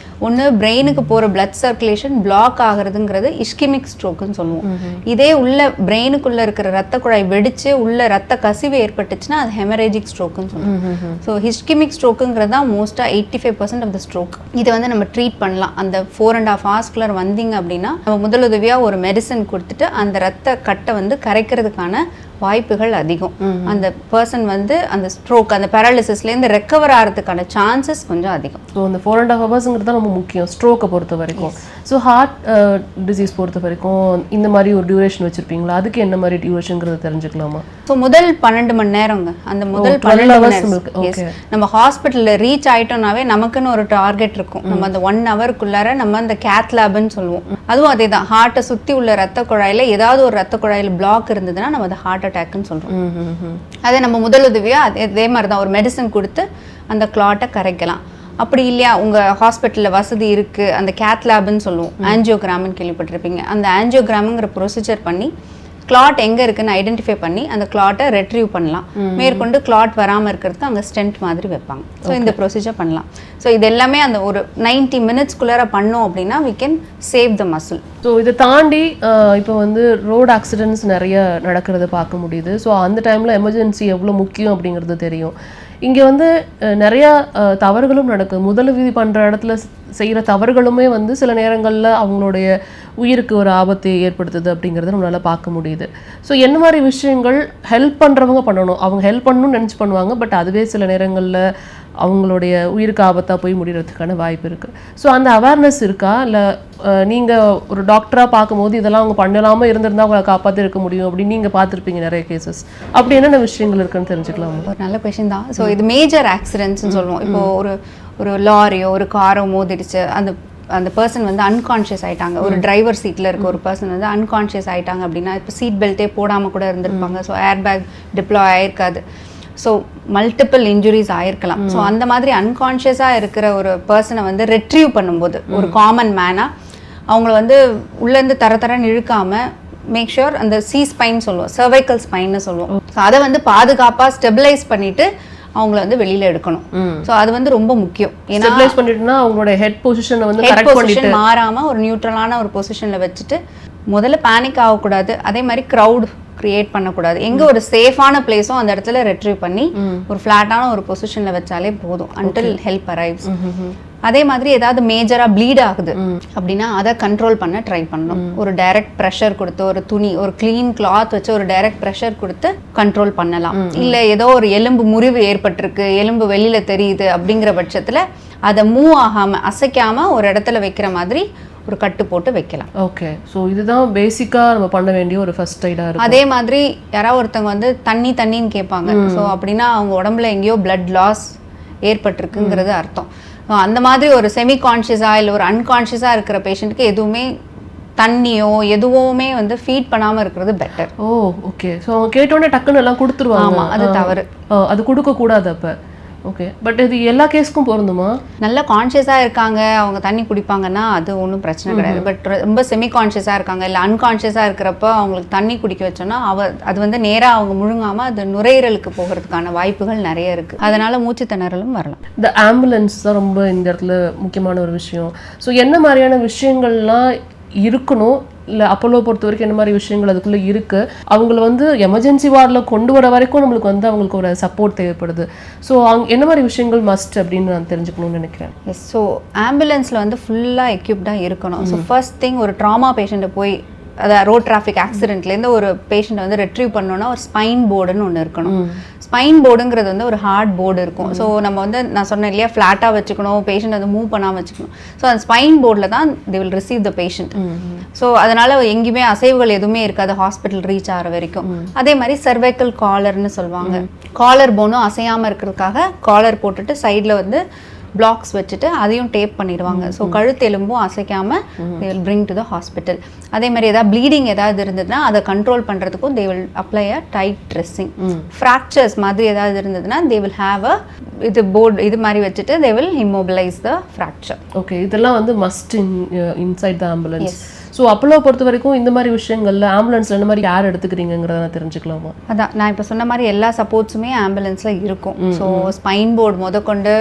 ஒன்று பிரெயினுக்கு போகிற பிளட் சர்க்குலேஷன் பிளாக் ஆகிறதுங்கிறது இஸ்கிமிக் ஸ்ட்ரோக்குன்னு சொல்லுவோம். இதே உள்ள பிரெயினுக்குள்ளே இருக்கிற ரத்த குழாய் வெடித்து உள்ள ரத்த கசிவு ஏற்பட்டுச்சுன்னா அது ஹெமரேஜிக் ஸ்ட்ரோக்குன்னு சொல்லுவோம். ஸோ இஸ்கிமிக் ஸ்ட்ரோக்குங்கிறது தான் மோஸ்ட்டாக 85% ஆஃப் த ஸ்ட்ரோக். இதை வந்து நம்ம ட்ரீட் பண்ணலாம். அந்த 4.5 hours வந்தீங்க அப்படின்னா நம்ம முதலுதவியாக ஒரு மெடிசன் கொடுத்துட்டு அந்த ரத்த கட்டை வந்து கரைக்கிறதுக்கான வாய்ப்புகள் அதிகம். அந்த பர்சன் வந்து அந்த ஸ்ட்ரோக் அந்த பேரலிசிஸ்லேருந்து ரெக்கவர் ஆகிறதுக்கான சான்சஸ் கொஞ்சம் அதிகம். ஸோ அந்த 4.5 hours தான் ரொம்ப முக்கியம் ஸ்ட்ரோக்கை பொறுத்த வரைக்கும். ஸோ ஹார்ட் டிசீஸ் பொறுத்த வரைக்கும் இந்த மாதிரி ஒரு டியூரேஷன் வச்சுருப்பீங்களா? அதுக்கு என்ன மாதிரி டியூரேஷன்ங்கிறத தெரிஞ்சுக்கலாமா? ஸோ முதல் 12 மணி நேரங்க. அந்த முதல் 12 மணி நேரம் நம்ம ஹாஸ்பிட்டலில் ரீச் ஆகிட்டோம்னாவே நமக்குன்னு ஒரு டார்கெட் இருக்கும். நம்ம அந்த 1 hourக்குள்ளார நம்ம அந்த கேத் லேப்னு சொல்லுவோம். அதுவும் அதே தான். ஹார்ட்டை சுற்றி உள்ள ரத்த குழாயில் ஏதாவது ஒரு ரத்த குழாயில் பிளாக் இருந்ததுன்னா நம்ம அதை ஹார்ட் அட்டாக்னு சொல்கிறோம். அதை நம்ம முதலுதவியாக அதே மாதிரி தான் ஒரு மெடிசன் கொடுத்து அந்த கிளாட்டை கரைக்கலாம். அப்படி இல்லையா உங்கள் ஹாஸ்பிட்டலில் வசதி இருக்குது, அந்த கேத் லேப்னு சொல்லுவோம், ஆன்ஜியோகிராம்னு கேள்விப்பட்டிருப்பீங்க. அந்த ஆன்ஜியோகிராமுங்கிற ப்ரொசீஜர் பண்ணி கிளாட் எங்கே இருக்குன்னு ஐடென்டிஃபை பண்ணி அந்த கிளாட்டை ரெட்ரீவ் பண்ணலாம். மேற்கொண்டு கிளாட் வராமல் இருக்கிறதுக்கு அங்கே ஸ்டென்ட் மாதிரி வைப்பாங்க. ஸோ இந்த ப்ரொசீஜர் பண்ணலாம். ஸோ இது எல்லாமே அந்த ஒரு 90 minutesக்குள்ளார பண்ணோம் அப்படின்னா we can save the muscle. So இதை தாண்டி இப்போ வந்து ரோடு ஆக்சிடென்ட்ஸ் நிறைய நடக்கிறத பார்க்க முடியுது. ஸோ அந்த டைமில் எமர்ஜென்சி எவ்வளோ முக்கியம் அப்படிங்கிறது தெரியும். இங்கே வந்து நிறையா தவறுகளும் நடக்குது. முதலுதவி பண்ணுற இடத்துல செய்கிற தவறுகளுமே வந்து சில நேரங்களில் அவங்களுடைய உயிருக்கு ஒரு ஆபத்தை ஏற்படுத்துது அப்படிங்கிறத நம்மளால் பார்க்க முடியுது. ஸோ என்ன மாதிரி விஷயங்கள் ஹெல்ப் பண்ணுறவங்க பண்ணணும்? அவங்க ஹெல்ப் பண்ணணும்னு நினச்சி பண்ணுவாங்க, பட் அதுவே சில நேரங்களில் அவங்களுடைய உயிருக்கு ஆபத்தாக போய் முடிகிறதுக்கான வாய்ப்பு இருக்குது. ஸோ அந்த அவேர்னஸ் இருக்கா? இல்லை நீங்கள் ஒரு டாக்டராக பார்க்கும்போது இதெல்லாம் அவங்க பண்ணலாமல் இருந்திருந்தால் அவங்களை காப்பாற்றி இருக்க முடியும் அப்படின்னு நீங்கள் பார்த்துருப்பீங்க நிறைய கேசஸ். அப்படி என்னென்ன விஷயங்கள் இருக்குன்னு தெரிஞ்சுக்கலாம். ஒரு நல்ல கொஷின் தான். ஸோ இது மேஜர் ஆக்சிடென்ட்ஸ்னு சொல்லுவோம். இப்போ ஒரு லாரியோ ஒரு காரோ மோதிடுச்சு, அந்த பர்சன் வந்து அன்கான்ஷியஸ் ஆகிட்டாங்க. ஒரு டிரைவர் சீட்டில் இருக்க ஒரு பர்சன் வந்து அன்கான்ஷியஸ் ஆகிட்டாங்க அப்படின்னா இப்போ சீட் பெல்ட்டே போடாமல் கூட இருந்திருப்பாங்க. ஸோ ஏர் பேக் டிப்ளாய் ஆகிருக்காது. ஸோ மல்டிபிள் இன்ஜுரிஸ் ஆயிருக்கலாம். ஸோ அந்த மாதிரி அன்கான்ஷியஸாக இருக்கிற ஒரு பர்சனை வந்து ரெட்ரீவ் பண்ணும்போது ஒரு காமன் மேனாக அவங்கள வந்து உள்ளேருந்து தரன்னு இழுக்காமல் மேக் ஷுர் அந்த ஸ்பைன் சொல்லுவோம், சர்வைக்கல் ஸ்பைன்னு சொல்லுவோம். ஸோ அதை வந்து பாதுகாப்பாக ஸ்டெபிலைஸ் பண்ணிட்டு அவங்கள வந்து வெளியில எடுக்கணும். ஸோ அது வந்து ரொம்ப முக்கியம். ஏன்னா ஸ்டெபிலைஸ் பண்ணிட்டுனா அவங்களோட ஹெட் பொசிஷனை வந்து கரெக்ட் பண்ணிட்டு மாறாமல் ஒரு நியூட்ரலான ஒரு பொசிஷனில் வச்சுட்டு முதல்ல பேனிக் ஆகக்கூடாது. அதே மாதிரி க்ரௌட் கிரியேட் பண்ணக்கூடாது. எங்கே ஒரு சேஃபான பிளேஸும் அந்த இடத்துல ரெட்ரீவ் பண்ணி ஒரு ஃப்ளாட்டான ஒரு பொசிஷனில் வச்சாலே போதும் அன்டில் ஹெல்ப் அரைவ்ஸ். அதே மாதிரி ஏதாவது மேஜராக ப்ளீட் ஆகுது அப்படின்னா அதை கண்ட்ரோல் பண்ண ட்ரை பண்ணணும். ஒரு டைரக்ட் ப்ரெஷர் கொடுத்து ஒரு துணி ஒரு க்ளீன் கிளாத் வச்சு ஒரு டைரக்ட் ப்ரெஷர் கொடுத்து கண்ட்ரோல் பண்ணலாம். இல்லை ஏதோ ஒரு எலும்பு முறிவு ஏற்பட்டிருக்கு, எலும்பு வெளியில் தெரியுது அப்படிங்கிற பட்சத்தில் அதை மூவ் ஆகாமல் அசைக்காமல் ஒரு இடத்துல வைக்கிற மாதிரி ஒரு கட்டு போட்டு வைக்கலாம். ஓகே. ஸோ இதுதான் பேசிக்காக நம்ம பண்ண வேண்டிய ஒரு ஃபர்ஸ்ட் எய்டாக இருக்கும். அதே மாதிரி யாராவது ஒருத்தவங்க வந்து தண்ணின்னு கேட்பாங்க. ஸோ அப்படின்னா அவங்க உடம்புல எங்கேயோ பிளட் லாஸ் ஏற்பட்டிருக்குங்கிறது அர்த்தம். அந்த மாதிரி ஒரு செமி கான்ஷியஸாக இல்லை ஒரு அன்கான்ஷியஸாக இருக்கிற பேஷண்ட்டுக்கு எதுவுமே தண்ணியோ எதுவுமே வந்து ஃபீட் பண்ணாமல் இருக்கிறது பெட்டர். ஓ ஓகே. ஸோ அவங்க கேட்டோன்னே டக்குன்னு எல்லாம் கொடுத்துருவாங்க. ஆமாம், அது தவறு. அது கொடுக்கக்கூடாது. அப்போ ஓகே. பட் இது எல்லா கேஸ்க்கும் பொருந்துமா? நல்லா கான்ஷியஸாக இருக்காங்க, அவங்க தண்ணி குடிப்பாங்கன்னா அது ஒன்றும் பிரச்சனை கிடையாது. பட் ரொம்ப செமி கான்ஷியஸாக இருக்காங்க இல்லை அன்கான்ஷியஸாக இருக்கிறப்ப அவங்களுக்கு தண்ணி குடிக்க வச்சோன்னா அது வந்து நேராக அவங்க முழுங்காமல் அது நுரையீரலுக்கு போகிறதுக்கான வாய்ப்புகள் நிறைய இருக்குது. அதனால் மூச்சு திணறலும் வரலாம். இந்த ஆம்புலன்ஸ் தான் ரொம்ப இந்த இடத்துல முக்கியமான ஒரு விஷயம். ஸோ என்ன மாதிரியான விஷயங்கள்லாம் இருக்கணும்? இல்லை அப்போலோ பொறுத்த வரைக்கும் என்ன மாதிரி விஷயங்கள் அதுக்குள்ளே இருக்குது? அவங்கள வந்து எமர்ஜென்சி வார்டில் கொண்டு வர வரைக்கும் நம்மளுக்கு வந்து அவங்களுக்கு ஒரு சப்போர்ட் தேவைப்படுது. ஸோ என்ன மாதிரி விஷயங்கள் மஸ்ட் அப்படின்னு நான் தெரிஞ்சுக்கணும்னு நினைக்கிறேன். எஸ். ஸோ ஆம்புலன்ஸில் வந்து ஃபுல்லாக எக்யூப்டாக இருக்கணும். ஸோ ஃபர்ஸ்ட் திங் ஒரு ட்ராமா பேஷண்ட்டை போய் அதாவது ரோட் டிராஃபிக் ஆக்சிடென்ட்லேருந்து ஒரு பேஷண்ட்டை வந்து ரெட்ரீவ் பண்ணோன்னா ஒரு ஸ்பைன் போர்டுன்னு ஒன்று இருக்கணும். ஸ்பைன் போர்டுங்கிறது வந்து ஒரு ஹார்ட் போர்டு இருக்கும். ஸோ நம்ம வந்து நான் சொன்னேன் இல்லையா ஃப்ளாட்டாக வச்சுக்கணும், பேஷண்ட் வந்து மூவ் பண்ணாமல் வச்சுக்கணும். ஸோ அந்த ஸ்பைன் போர்டில் தான் they will receive the patient. So அதனால் எங்கேயுமே அசைவுகள் எதுவுமே இருக்காது ஹாஸ்பிட்டல் ரீச் ஆகிற வரைக்கும். அதே மாதிரி சர்வைக்கல் காலர்னு சொல்லுவாங்க. காலர் போனும் அசையாமல் இருக்கிறதுக்காக காலர் போட்டுட்டு சைடில் வந்து பிளாக்ஸ் வச்சுட்டு அதையும் டேப் பண்ணிடுவாங்க. ஸோ கழுத்து எலும்பும் அசைக்காமல் they will bring to the hospital. அதே மாதிரி ஏதாவது ப்ளீடிங் ஏதாவது இருந்ததுன்னா அதை கண்ட்ரோல் பண்ணுறதுக்கும் they will apply a tight dressing. Fractures மாதிரி ஏதாவது இருந்ததுன்னா they will have a board இது மாதிரி வச்சுட்டு they will immobilise the fracture. Okay. இதெல்லாம் வந்து must inside the ambulance. So Apollo பொறுத்த வரைக்கும் இந்த மாதிரி விஷயங்கள்ல ஆம்புலன்ஸில் என்ன மாதிரி யார் எடுத்துக்கிறீங்கிறத நான் தெரிஞ்சுக்கலாமா? அதான் நான் இப்போ சொன்ன மாதிரி எல்லா சப்போர்ட்ஸுமே ஆம்புலன்ஸில் இருக்கும். ஸோ ஸ்பைன் போர்டு முதற்கொண்டு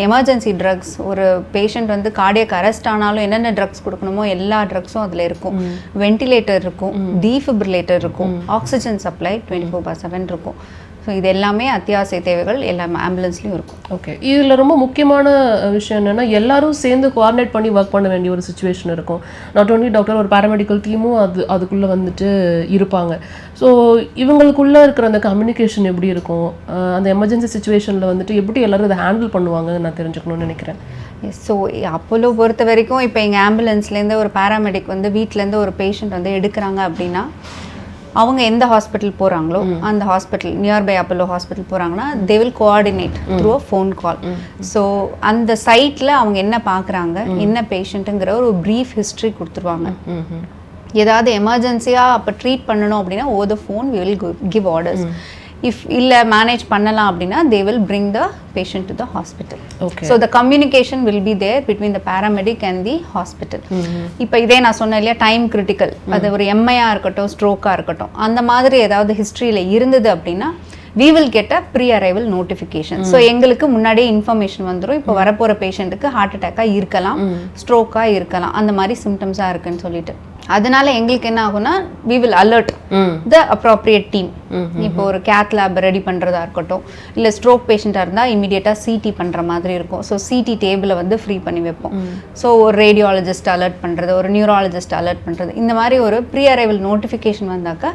எமர்ஜென்சி ட்ரக்ஸ், ஒரு பேஷண்ட் வந்து கார்டியக் அரெஸ்ட் ஆனாலும் என்னென்ன ட்ரக்ஸ் கொடுக்கணுமோ எல்லா ட்ரக்ஸும் அதில் இருக்கும். வென்டிலேட்டர் இருக்கும், டீஃபிப்ரிலேட்டர் இருக்கும், ஆக்சிஜன் சப்ளை 24/7 இருக்கும். ஸோ இது எல்லாமே அத்தியாவசிய தேவைகள் எல்லாமே ஆம்புலன்ஸ்லேயும் இருக்கும். ஓகே, இதில் ரொம்ப முக்கியமான விஷயம் என்னென்னா எல்லாரும் சேர்ந்து கோஆர்டினேட் பண்ணி ஒர்க் பண்ண வேண்டிய ஒரு சுச்சுவேஷன் இருக்கும். நாட் ஓன்லி டாக்டர், ஒரு பேராமெடிக்கல் டீமும் அதுக்குள்ளே வந்துட்டு இருப்பாங்க. ஸோ இவங்களுக்குள்ளே இருக்கிற அந்த கம்யூனிகேஷன் எப்படி இருக்கும், அந்த எமர்ஜென்சி சுச்சுவேஷனில் வந்துட்டு எப்படி எல்லோரும் அதை ஹேண்டில் பண்ணுவாங்கன்னு நான் தெரிஞ்சுக்கணும்னு நினைக்கிறேன். ஸோ அப்போலோ பொறுத்த வரைக்கும் இப்போ எங்கள் ஆம்புலன்ஸ்லேருந்து ஒரு பேராமெடிக் வந்து வீட்டிலேருந்து ஒரு பேஷண்ட் வந்து எடுக்கிறாங்க அப்படின்னா அவங்க எந்த ஹாஸ்பிட்டல் போகிறாங்களோ அந்த ஹாஸ்பிட்டல் நியர்பை அப்போலோ ஹாஸ்பிட்டல் போகிறாங்கன்னா தே will coordinate through a phone call. So அந்த சைட்டில் அவங்க என்ன பார்க்குறாங்க, என்ன பேஷண்ட்டுங்கிற ஒரு ப்ரீஃப் ஹிஸ்ட்ரி கொடுத்துருவாங்க. ஏதாவது எமர்ஜென்சியாக அப்போ ட்ரீட் பண்ணணும் அப்படின்னா on the phone we will give orders. If இல்லை மேனேஜ் பண்ணலாம் அப்படின்னா they will bring the patient to the hospital. Okay. So the communication will be there between the paramedic and the hospital. இப்போ இதே நான் சொன்னேன் இல்லையா, டைம் கிரிட்டிக்கல், அது ஒரு எம்ஐயாக இருக்கட்டும் ஸ்ட்ரோக்காக இருக்கட்டும், அந்த மாதிரி ஏதாவது ஹிஸ்ட்ரியில் இருந்தது அப்படின்னா we will get a pre-arrival notification. So எங்களுக்கு முன்னாடியே இன்ஃபர்மேஷன் வந்துடும், இப்போ வரப்போகிற பேஷண்ட்டுக்கு ஹார்ட் அட்டாக்காக இருக்கலாம், ஸ்ட்ரோக்காக இருக்கலாம், அந்த மாதிரி சிம்டம்ஸாக இருக்குன்னு சொல்லிட்டு. அதனால எங்களுக்கு என்ன ஆகும்னா we will alert the appropriate team. இப்போ ஒரு கேத் லேப் ரெடி பண்ணுறதா இருக்கட்டும், இல்லை ஸ்ட்ரோக் பேஷண்ட்டாக இருந்தால் இமீடியட்டாக சிடி பண்ணுற மாதிரி இருக்கும். ஸோ சிடி டேபிளை வந்து ஃப்ரீ பண்ணி வைப்போம். ஸோ ஒரு ரேடியாலஜிஸ்ட் அலர்ட் பண்ணுறது, ஒரு நியூராலஜிஸ்ட் அலர்ட் பண்ணுறது, இந்த மாதிரி ஒரு ப்ரீ அரைவல் நோட்டிஃபிகேஷன் வந்தாக்கா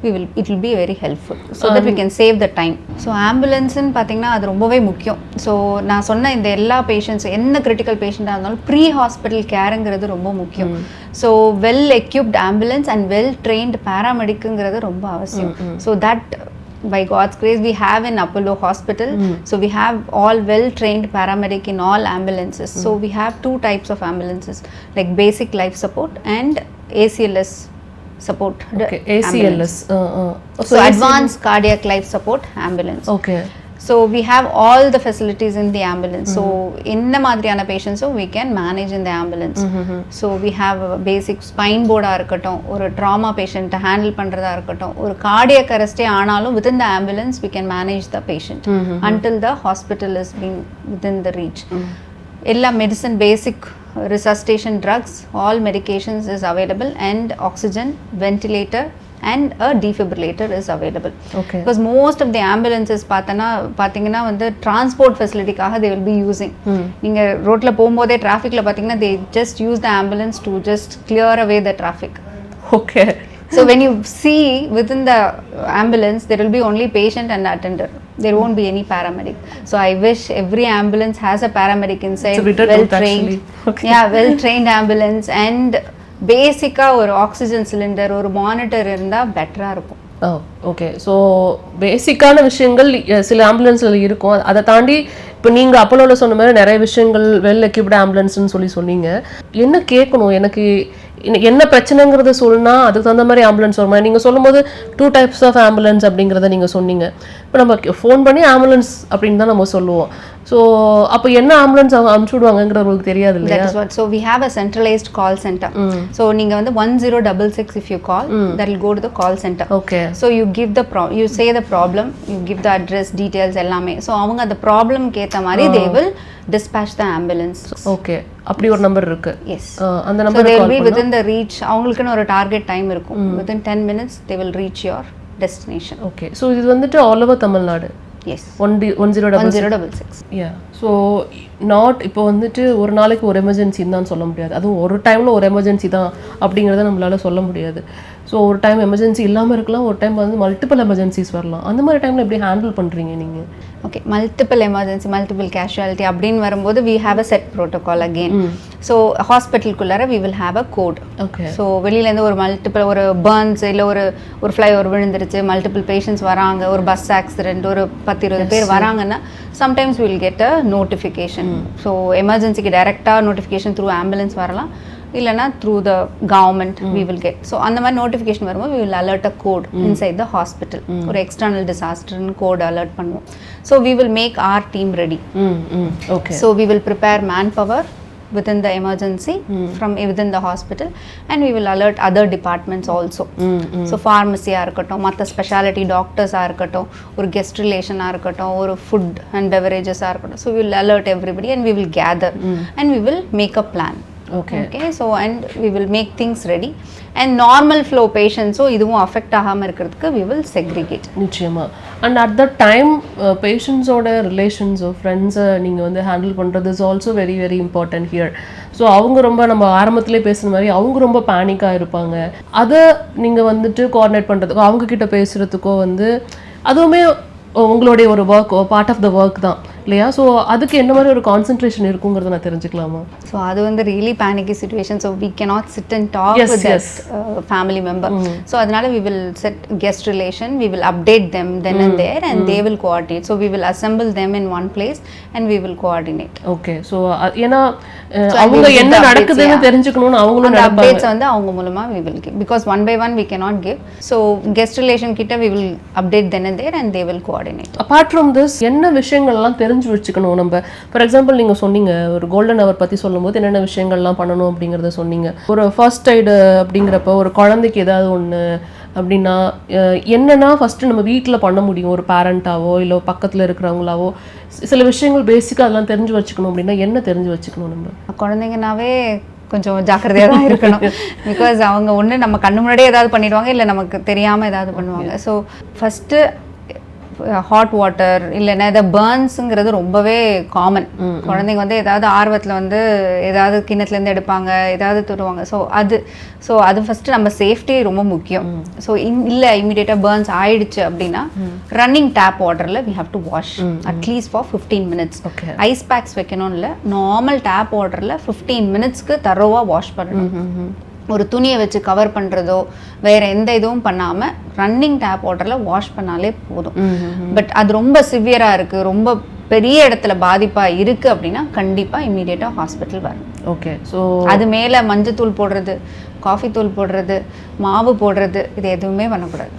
it will be very helpful so that we can save the time. So ambulance ன்னு பார்த்தீங்கன்னா அது ரொம்பவே முக்கியம். ஸோ நான் சொன்ன இந்த எல்லா பேஷண்ட்ஸ் என்ன கிரிட்டிக்கல் பேஷண்ட்டாக இருந்தாலும் ப்ரீ ஹாஸ்பிட்டல் கேருங்கிறது ரொம்ப முக்கியம். So well equipped ambulance and well trained பேராமெடிக்குங்கிறது ரொம்ப அவசியம். So that by God's grace we have in Apollo hospital. So we have all well trained paramedic in all ambulances. So we have two types of ambulances, like basic life support and ACLS support. Okay, ACLS. So advanced cardiac life support ambulance. Okay. So we have all the facilities in the ambulance. So inna madriyana patients we can manage in the ambulance. So we have a basic spine board ah irukattum, or trauma patient handle pandradha irukattum, or cardiac arrest aanalum within the ambulance we can manage the patient until the hospital is being within the reach. Ella medicine, basic resuscitation drugs, all medications is available, and oxygen, ventilator and a defibrillator is available. Okay. Because most of the ambulances பாத்தீங்கன்னா வந்து transport facility காக they will be using. நீங்க ரோட்ல போகும்போதே டிராஃபிக்ல பாத்தீங்கன்னா they just use the ambulance to just clear away the traffic. Okay. So when you see within the ambulance there will be only patient and attender, there won't be any paramedic. So I wish every ambulance has a paramedic inside, well trained. Okay. Yeah, well trained ambulance, and basic ஒரு oxygen cylinder, ஒரு monitor இருந்தா பெட்டரா இருக்கும். Okay. So பேசிக்கான விஷயங்கள் சில ஆம்புலன்ஸில் இருக்கும். அதை தாண்டி இப்போ நீங்கள் அப்போலோவில் சொன்ன மாதிரி நிறைய விஷயங்கள் வெல் எக்யூப்டு ஆம்புலன்ஸ்னு சொன்னீங்க. என்ன கேட்கணும், எனக்கு என்ன பிரச்சனைங்கிறத சொன்னா அதுக்கு தகுந்த மாதிரி ஆம்புலன்ஸ் வருமா? நீங்கள் சொல்லும்போது 2 types ஆஃப் ஆம்புலன்ஸ் அப்படிங்கிறத நீங்கள் சொன்னீங்க. இப்போ நம்ம ஃபோன் பண்ணி ஆம்புலன்ஸ் அப்படின்னு தான் நம்ம சொல்லுவோம். ஸோ அப்போ என்ன ஆம்புலன்ஸ் அவங்க அனுப்பிச்சு விடுவாங்கங்கிறது உங்களுக்கு தெரியாது இல்லையா? So we have a centralized call center. So நீங்க வந்து 1066 if you call, that will go to the call center. Okay. So you give you say the problem, you give the address details எல்லாமே. So அவங்க அந்த ப்ராப்ளம்க்கு ஏத்த மாதிரி they will dispatch the ambulance. Okay. அப்படி ஒரு number இருக்கு. Yes. அந்த number they will be within the reach. அவங்களுக்குன்னு ஒரு டார்கெட் டைம் இருக்கும். Within 10 minutes they will reach your destination. Okay. So இது வந்துட்டு all over Tamil Nadu. Yes. 1066. Yeah. So not இப்போ வந்துட்டு ஒரு நாளைக்கு ஒரு எமர்ஜென்சின்னு தான் சொல்ல முடியாது. அதுவும் ஒரு டைமில் ஒரு எமர்ஜென்சி தான் அப்படிங்கிறத நம்மளால சொல்ல முடியாது. ஸோ ஒரு டைம் எமர்ஜென்சி இல்லாமல் இருக்கலாம், ஒரு டைம் வந்து மல்டிபிள் எமர்ஜென்சிஸ் வரலாம். அந்த மாதிரி டைமில் எப்படி ஹேண்டில் பண்ணுறீங்க நீங்கள்? Okay, multiple emergency, multiple casualty அப்படின்னு வரும்போது we have a set protocol again. So ஹாஸ்பிட்டலுக்குள்ளார we will have a code. Okay. So வெளியிலேருந்து ஒரு மல்டிபிள் ஒரு பர்ன்ஸ் இல்லை ஒரு ஃப்ளைஓவர் விழுந்துருச்சு, மல்டிபிள் பேஷண்ட்ஸ் வராங்க, ஒரு பஸ் ஆக்சிடென்ட், ஒரு 10-20 பேர் வராங்கன்னா sometimes will get a notification. So எமர்ஜென்சிக்கு டைரெக்டாக நோட்டிஃபிகேஷன் த்ரூ ஆம்புலன்ஸ் வரலாம், இல்லைனா through the government we will get. So அந்த மாதிரி நோட்டிஃபிகேஷன் வரும்போது we will alert a code inside the hospital. ஒரு எக்ஸ்டர்னல் டிசாஸ்டர்னு கோட் அலர்ட் பண்ணுவோம். So we will make our team ready. Okay. So we will prepare manpower within the emergency from within the hospital, and we will alert other departments also. So pharmacy ஆ இருக்கட்டும், மற்ற speciality டாக்டர்ஸாக இருக்கட்டும், ஒரு guest ரிலேஷனாக இருக்கட்டும், ஒரு food and பெவரேஜஸாக இருக்கட்டும். So we will alert everybody and we will gather and we will make a plan. Okay so and we will make things ready and normal flow பேஷண்ட்ஸோ இதுவும் affect ஆகாமல் இருக்கிறதுக்கு we will segregate. நிச்சயமா. And at the time பேஷண்ட்ஸோட ரிலேஷன்ஸோ ஃப்ரெண்ட்ஸை நீங்கள் வந்து ஹேண்டில் பண்ணுறது is also very very important here. So அவங்க ரொம்ப நம்ம ஆரம்பத்திலே பேசுகிற மாதிரி அவங்க ரொம்ப பேனிக்காக இருப்பாங்க. அதை நீங்கள் வந்துட்டு கோஆர்டினேட் பண்ணுறதுக்கோ அவங்கக்கிட்ட பேசுகிறதுக்கோ வந்து அதுவுமே உங்களுடைய ஒரு work part of the work தான் இல்லையா? ஸோ அதுக்கு என்ன மாதிரி ஒரு கான்சென்ட்ரேஷன் இருக்குங்கிறத நான் தெரிஞ்சுக்கலாமா? ஸோ அது வந்து really panicky situation. So we cannot sit and talk with that family member. So அதனால we will set guest relation, we will update them then and there and they will coordinate. So we will assemble them in one place and we will coordinate. Okay. So ஏன்னா அவங்க என்ன நடக்குதுன்னு தெரிஞ்சுக்கணும்னு அவங்களும் அந்த updates வந்து அவங்க மூலமா we will give because one by one we cannot give. So guest relation கிட்ட we will update then and there and they will coordinate. Apart from this என்ன விஷயங்கள்லாம் தெரிஞ்சு வச்சுக்கணும் நம்ம? ஃபார் எக்ஸாம்பிள் நீங்கள் சொன்னீங்க ஒரு கோல்டன் அவர் பற்றி சொல்லும்போது என்னென்ன விஷயங்கள்லாம் பண்ணணும் அப்படிங்கிறத சொன்னீங்க. ஒரு ஃபர்ஸ்ட் எய்டு அப்படிங்கிறப்ப ஒரு குழந்தைக்கு ஏதாவது ஒன்று அப்படின்னா என்னென்னா ஃபஸ்ட்டு நம்ம வீட்டில் பண்ண முடியும் ஒரு பேரண்ட்டாவோ இல்லை பக்கத்தில் இருக்கிறவங்களாவோ சில விஷயங்கள் பேசிக்காக அதெல்லாம் தெரிஞ்சு வச்சுக்கணும் அப்படின்னா என்ன தெரிஞ்சு வச்சுக்கணும் நம்ம? குழந்தைங்கனாவே கொஞ்சம் ஜாக்கிரதையாக தான் இருக்கணும். பிகாஸ் அவங்க ஒன்று நம்ம கண்ணு முன்னாடியே ஏதாவது பண்ணிடுவாங்க, இல்லை நமக்கு தெரியாமல் ஏதாவது பண்ணுவாங்க. ஸோ ஃபஸ்ட்டு ஹாட் வாட்டர் இல்லைன்னா ஏதாவது பேர்ன்ஸுங்கிறது ரொம்பவே காமன். குழந்தைங்க வந்து ஏதாவது ஆர்வத்தில் வந்து ஏதாவது கிண்ணத்துலேருந்து எடுப்பாங்க, ஏதாவது தொடுவாங்க. ஸோ அது ஃபஸ்ட்டு நம்ம சேஃப்டி ரொம்ப முக்கியம். ஸோ இல்லை இமீடியட்டாக பேர்ன்ஸ் ஆயிடுச்சு அப்படின்னா ரன்னிங் டேப் வாட்டரில் we have to wash at least for 15 minutes. Ice packs வைக்கணும் இல்லை, நார்மல் டேப் வாட்டரில் 15 minutesக்கு தரோவாக வாஷ் பண்ணணும். ஒரு துணியை வச்சு கவர் பண்ணுறதோ வேறு எந்த இதுவும் பண்ணாமல் ரன்னிங் டேப் வாட்டரில் வாஷ் பண்ணாலே போதும். பட் அது ரொம்ப சிவியராக இருக்குது, ரொம்ப பெரிய இடத்துல பாதிப்பாக இருக்குது அப்படின்னா கண்டிப்பாக இம்மீடியட்டாக ஹாஸ்பிட்டல் வரணும். ஓகே. ஸோ அது மேலே மஞ்சத்தூள் போடுறது, காஃபி தூள் போடுறது, மாவு போடுறது இது எதுவுமே பண்ணக்கூடாது.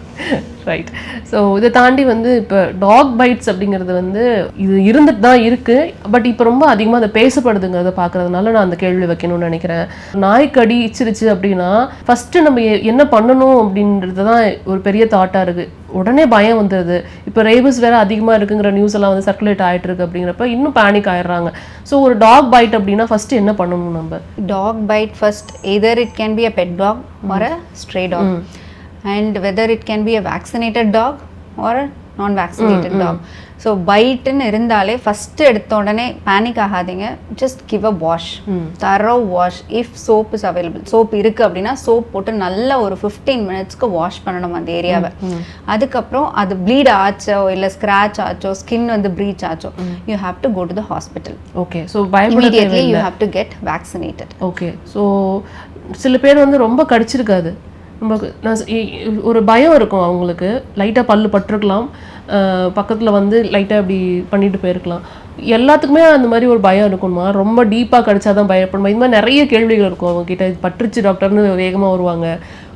ரைட். ஸோ இதை தாண்டி வந்து இப்போ டாக் பைட்ஸ் அப்படிங்கிறது வந்து இது இருந்துட்டு தான் இருக்குது. பட் இப்போ ரொம்ப அதிகமாக அதை பேசப்படுதுங்கிறத பார்க்குறதுனால நான் அந்த கேள்வி வைக்கணும்னு நினைக்கிறேன். நாய்க்கடி இச்சிருச்சு அப்படின்னா ஃபஸ்ட்டு நம்ம என்ன பண்ணணும் அப்படின்றது தான் ஒரு பெரிய தாட்டாக இருக்குது. உடனே பயம் வந்துடுது. இப்போ ரேபிஸ் வேறு அதிகமாக இருக்குங்கிற நியூஸ் எல்லாம் வந்து சர்க்குலேட் ஆகிட்டு இருக்கு அப்படிங்கிறப்ப இன்னும் பேனிக் ஆயிடுறாங்க. ஸோ ஒரு டாக் பைட் அப்படின்னா ஃபஸ்ட்டு என்ன பண்ணணும் நம்ம? Dog bite first either it can be a pet dog or a stray dog and whether it can be a vaccinated dog or a non-vaccinated dog. So பைட்டுன்னு இருந்தாலே first எடுத்த உடனே panic ஆகாதீங்க. Just give a wash, thorough wash. If soap is available, soap இருக்குது அப்படின்னா soap போட்டு நல்லா ஒரு 15 minutesக்கு வாஷ் பண்ணணும் அந்த ஏரியாவை. அதுக்கப்புறம் அது ப்ளீட் ஆச்சோ இல்லை ஸ்க்ராச் ஆச்சோ ஸ்கின் வந்து ப்ரீச் ஆச்சோ you have to go to the hospital. Okay. So immediately you have to get vaccinated. Okay. So சில பேர் வந்து ரொம்ப கடிச்சிருக்காது, நமக்கு ஒரு பயம் இருக்கும், அவங்களுக்கு லைட்டாக பல்லு பட்டிருக்கலாம், பக்கத்தில் வந்து லைட்டாக அப்படி பண்ணிட்டு போயிருக்கலாம். எல்லாத்துக்குமே அந்த மாதிரி ஒரு பயம் இருக்கணுமா? ரொம்ப டீப்பாக கடிச்சாதான் பயப்படணுமா? இது மாதிரி நிறைய கேள்விகள் இருக்கும் அவங்ககிட்ட. பட்டுருச்சு டாக்டர்னு வேகமாக வருவாங்க,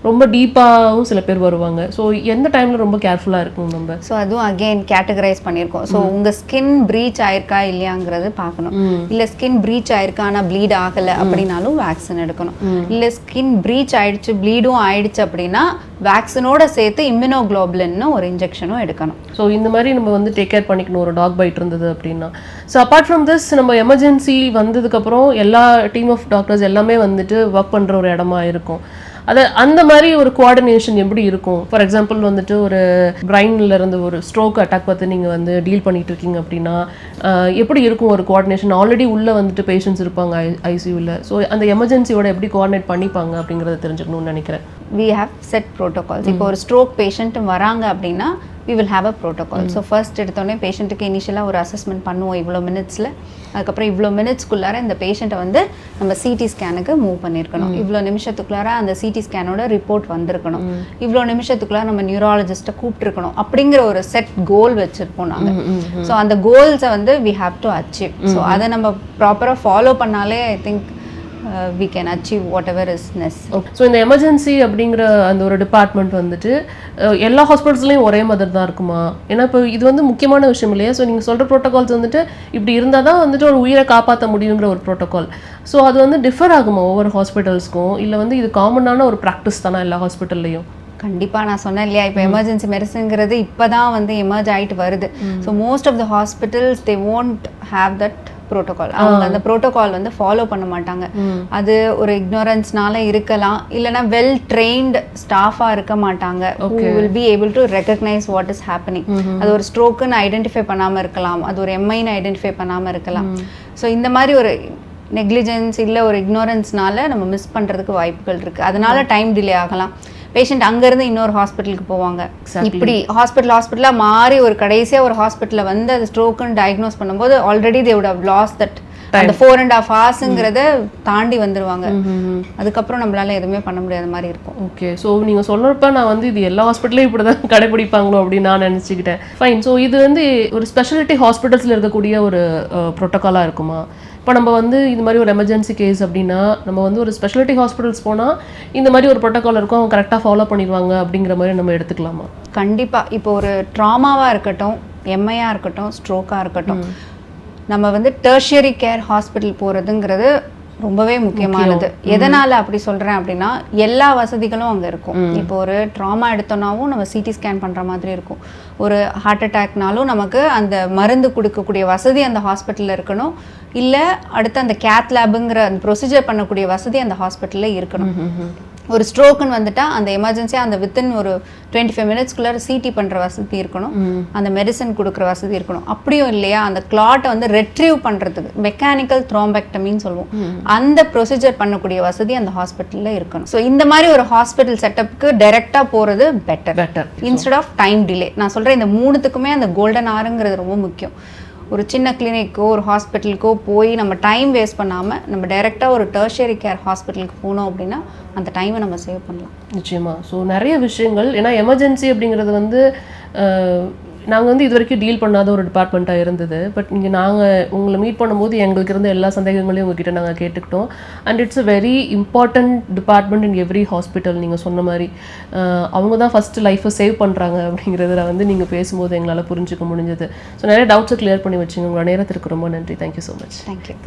ரொம்ப டீப்பாகவும் சில பேர் வருவாங்க. ஸோ எந்த டைமில் ரொம்ப கேர்ஃபுல்லாக இருக்கும் நம்ம? ஸோ அதுவும் அகெயின் கேட்டகரைஸ் பண்ணியிருக்கோம். ஸோ உங்கள் ஸ்கின் ப்ரீச் ஆயிருக்கா இல்லையாங்கிறது பார்க்கணும். இல்லை ஸ்கின் ப்ரீச் ஆயிருக்கா ஆனால் ப்ளீட் ஆகலை அப்படின்னாலும் வேக்சின் எடுக்கணும். இல்லை ஸ்கின் ப்ரீச் ஆயிடுச்சு ப்ளீடும் ஆயிடுச்சு அப்படின்னா வேக்சினோட சேர்த்து இம்யூனோகுளோபுலின்னு ஒரு இன்ஜெக்ஷனும் எடுக்கணும். ஸோ இந்த மாதிரி நம்ம வந்து டேக் கேர் பண்ணிக்கணும் ஒரு டாக் பைட் இருந்தது அப்படின்னா. ஸோ அப்பார்ட் ஃப்ரம் திஸ் நம்ம எமர்ஜென்சி வந்ததுக்கப்புறம் எல்லா டீம் ஆஃப் டாக்டர்ஸ் எல்லாமே வந்துட்டு ஒர்க் பண்ணுற ஒரு இடமா இருக்கும். அந்த மாதிரி ஒரு கோஆர்டினேஷன் எப்படி இருக்கும்? ஃபார் எக்ஸாம்பிள் வந்துட்டு ஒரு பிரைன்ல இருந்து ஒரு ஸ்ட்ரோக் அட்டாக் பார்த்து நீங்கள் வந்து டீல் பண்ணிட்டு இருக்கீங்க அப்படின்னா எப்படி இருக்கும் ஒரு கோஆர்டினேஷன்? ஆல்ரெடி உள்ளே வந்துட்டு பேஷண்ட்ஸ் இருப்பாங்க ஐசியூவில். ஸோ அந்த எமர்ஜென்சியோட எப்படி கோஆர்டினேட் பண்ணிப்பாங்க அப்படிங்கிறத தெரிஞ்சுக்கணும்னு நினைக்கிறேன். We have set protocols. இப்போ ஒரு ஸ்ட்ரோக் பேஷண்ட் வராங்க அப்படின்னா we will have a protocol. So first எடுத்தோடனே பேஷண்ட்டுக்கு இனிஷியலாக ஒரு அசஸ்மெண்ட் பண்ணுவோம் இவ்வளோ மினிட்ஸில். அதுக்கப்புறம் இவ்வளோ மினிட்ஸ்க்குள்ளார இந்த பேஷண்ட்டை வந்து நம்ம சிடி ஸ்கேனுக்கு மூவ் பண்ணியிருக்கணும். இவ்வளோ நிமிஷத்துக்குள்ளார அந்த சிடி ஸ்கேனோட ரிப்போர்ட் வந்திருக்கணும். இவ்வளோ நிமிஷத்துக்குள்ளார நம்ம நியூராலஜிஸ்ட்டை கூப்பிட்டுருக்கணும் அப்படிங்கிற ஒரு செட் கோல் வச்சுருப்போம் நாங்கள். ஸோ அந்த கோல்ஸை வந்து we have to achieve. So அதை நம்ம ப்ராப்பராக ஃபாலோ பண்ணாலே I think we can achieve whatever is necessary. So இந்த எமர்ஜென்சி அப்படிங்கிற அந்த ஒரு டிபார்ட்மெண்ட் வந்துட்டு எல்லா ஹாஸ்பிட்டல்ஸ்லையும் ஒரே மாதிரி தான் இருக்குமா? ஏன்னா இப்போ இது வந்து முக்கியமான விஷயம் இல்லையா? ஸோ நீங்கள் சொல்கிற ப்ரோட்டோகால்ஸ் வந்துட்டு இப்படி இருந்தால் தான் வந்துட்டு ஒரு உயிரை காப்பாற்ற முடியுங்கிற ஒரு ப்ரோட்டோகால். ஸோ அது வந்து டிஃபர் ஆகுமா ஒவ்வொரு ஹாஸ்பிட்டல்ஸ்க்கும், இல்லை வந்து இது காமனான ஒரு ப்ராக்டிஸ் தானே எல்லா ஹாஸ்பிட்டல்லையும்? கண்டிப்பாக நான் சொன்னேன் இல்லையா, இப்போ எமர்ஜென்சி மெடிசன்ங்கிறது இப்போ தான் வந்து எமர்ஜ் ஆகிட்டு வருது. So most of the hospitals they won't have that protocol. அவங்க அந்த ப்ரோட்டோகால் வந்து ஃபாலோ பண்ண மாட்டாங்க. அது ஒரு இக்னோரன்ஸ்னால இருக்கலாம், இல்லைனா வெல் ட்ரெயின்டு ஸ்டாஃபாக இருக்க மாட்டாங்க. who will be able to recognize what is happening. அது ஒரு ஸ்ட்ரோக்குன்னு ஐடென்டிஃபை பண்ணாமல் இருக்கலாம், அது ஒரு எம்ஐன்னு ஐடென்டிஃபை பண்ணாமல் இருக்கலாம். ஸோ இந்த மாதிரி ஒரு நெக்லிஜென்ஸ் இல்லை ஒரு இக்னோரன்ஸ்னால நம்ம மிஸ் பண்ணுறதுக்கு வாய்ப்புகள் இருக்குது. அதனால டைம் டிலே ஆகலாம். பேஷண்ட் அங்கேருந்து இன்னொரு ஹாஸ்பிட்டலுக்கு போவாங்க. இப்படி ஹாஸ்பிட்டலாக மாறி ஒரு கடைசியாக ஒரு ஹாஸ்பிட்டலில் வந்து அது ஸ்ட்ரோக்குன்னு டயக்னோஸ் பண்ணும்போது already they would have lost that அந்த 4.5 hours தாண்டி வந்துருவாங்க. அதுக்கப்புறம் நம்மளால எதுவுமே பண்ண முடியாத மாதிரி இருக்கும். ஓகே, ஸோ நீங்கள் சொல்கிறப்ப நான் வந்து இது எல்லா ஹாஸ்பிட்டலையும் இப்படி தான் கடைப்பிடிப்பாங்களோ அப்படின்னு நான் நினச்சிக்கிட்டேன். ஃபைன். ஸோ இது வந்து ஒரு ஸ்பெஷாலிட்டி ஹாஸ்பிட்டல்ஸில் இருக்கக்கூடிய ஒரு ப்ரோட்டோக்காலாக இருக்குமா? இப்போ நம்ம வந்து இது மாதிரி ஒரு எமர்ஜென்சி கேஸ் அப்படின்னா நம்ம வந்து ஒரு ஸ்பெஷாலிட்டி ஹாஸ்பிட்டல்ஸ் போனால் இந்த மாதிரி ஒரு ப்ரோட்டோக்கால் இருக்கும், அவங்க கரெக்டாக ஃபாலோ பண்ணிடுவாங்க அப்படிங்கிற மாதிரி நம்ம எடுத்துக்கலாமா? கண்டிப்பாக. இப்போ ஒரு ட்ராமாவாக இருக்கட்டும், எம்ஐயாக இருக்கட்டும், ஸ்ட்ரோக்காக இருக்கட்டும், நம்ம வந்து டெர்ஷியரி கேர் ஹாஸ்பிட்டல் போகிறதுங்கிறது ரொம்பவே முக்கியமானது. எதனால் அப்படி சொல்கிறேன் அப்படின்னா எல்லா வசதிகளும் அங்கே இருக்கும். இப்போ ஒரு ட்ராமா எடுத்தோன்னாவும் நம்ம சிடி ஸ்கேன் பண்ணுற மாதிரி இருக்கும். ஒரு ஹார்ட் அட்டாக்னாலும் நமக்கு அந்த மருந்து கொடுக்கக்கூடிய வசதி அந்த ஹாஸ்பிட்டலில் இருக்கணும். இல்லை அடுத்து அந்த கேத் லேபுங்கிற அந்த ப்ரொசீஜர் பண்ணக்கூடிய வசதி அந்த ஹாஸ்பிட்டலில் இருக்கணும். ஒரு ஸ்ட்ரோக்குன்னு வந்துட்டா அந்த எமர்ஜென்சியாக அந்த வித்தின் ஒரு 25 minutesக்குள்ளே சிடி பண்ணுற வசதி இருக்கணும், அந்த மெடிசன் கொடுக்குற வசதி இருக்கணும். அப்படியும் இல்லையா அந்த கிளாட்டை வந்து ரெட்ரீவ் பண்ணுறதுக்கு மெக்கானிக்கல் த்ரோம்பெக்டமின்னு சொல்லுவோம், அந்த ப்ரொசீஜர் பண்ணக்கூடிய வசதி அந்த ஹாஸ்பிட்டலில் இருக்கணும். ஸோ இந்த மாதிரி ஒரு ஹாஸ்பிட்டல் செட்டப்புக்கு டைரெக்டாக போகிறது better instead of time delay. நான் சொல்கிறேன் இந்த மூணுத்துக்குமே அந்த கோல்டன் ஹாருங்கிறது ரொம்ப முக்கியம். ஒரு சின்ன கிளினிக்கோ ஒரு ஹாஸ்பிட்டலுக்கோ போய் நம்ம டைம் வேஸ்ட் பண்ணாமல் நம்ம டைரெக்டாக ஒரு டெர்ஷியரி கேர் ஹாஸ்பிட்டலுக்கு போனோம் அப்படின்னா அந்த டைமை நம்ம சேவ் பண்ணலாம். நிச்சயமாக. ஸோ நிறைய விஷயங்கள், ஏன்னா எமர்ஜென்சி அப்படிங்கிறது வந்து நாங்கள் வந்து இது வரைக்கும் டீல் பண்ணாத ஒரு டிபார்ட்மெண்ட்டாக இருந்தது. பட் இங்கே நாங்கள் உங்களை மீட் பண்ணும்போது எங்களுக்கு இருந்த எல்லா சந்தேகங்களையும் உங்ககிட்ட நாங்கள் கேட்டுக்கிட்டோம். And it's a very important department in every hospital. நீங்கள் சொன்ன மாதிரி அவங்க தான் ஃபஸ்ட்டு லைஃப்பை சேவ் பண்ணுறாங்க அப்படிங்கிறத வந்து நீங்கள் பேசும்போது எங்களால் புரிஞ்சுக்க முடிஞ்சது. ஸோ நிறைய டவுட்ஸை கிளியர் பண்ணி வச்சுங்க. உங்களோட நேரத்திற்கு ரொம்ப நன்றி. Thank you so much. தேங்க்யூ.